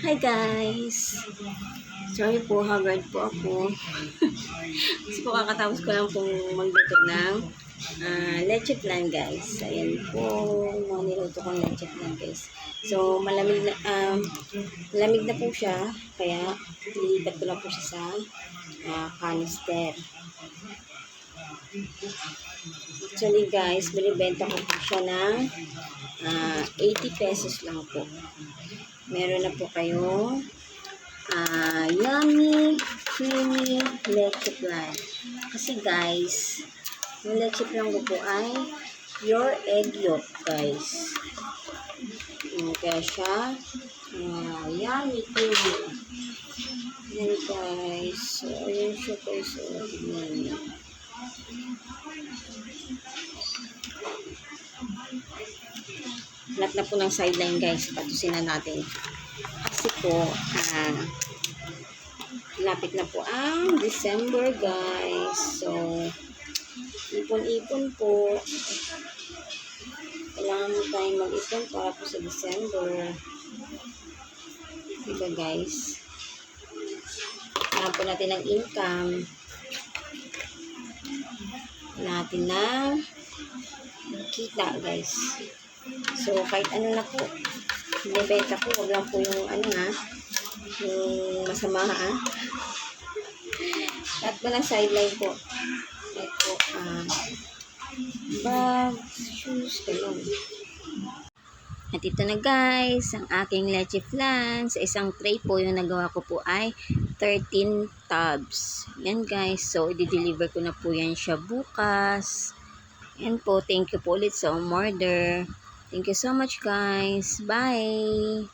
Hi guys! Sorry po, haggard po ako. Kasi po kakatapos ko lang pong magluto ng leche flan guys. Ayan po, mga niluto kong leche flan guys. So, malamig na po siya. Kaya, lilipat ko lang po siya sa canister. Actually guys, binibenta ko po siya ng 80 pesos lang po. Meron na po kayong yummy, creamy leche flan. Kasi guys, yung leche flan ko po ay pure egg yolk guys. Kaya siya yummy, creamy. Yan guys. So, ayan siya guys. Lahat na po ng sideline guys. Patusin na natin. Kasi po, lapit na po ang December guys. So, ipon-ipon po. Kailangan mo tayong mag-ipon para po sa December. Diba guys? Kailangan po natin ng income. Kailangan natin ng kita guys. So, kahit ano na po, binibenta po, wag lang po yung yung masama Lahat po ng sideline po. Like po, bags, shoes, ganun. At ito na guys, ang aking leche flan. Sa isang tray po, yung nagawa ko po ay 13 tubs. Yan guys, so i-deliver ko na po yan siya bukas. Yan po, thank you po ulit sa umorder. Thank you so much guys. Bye!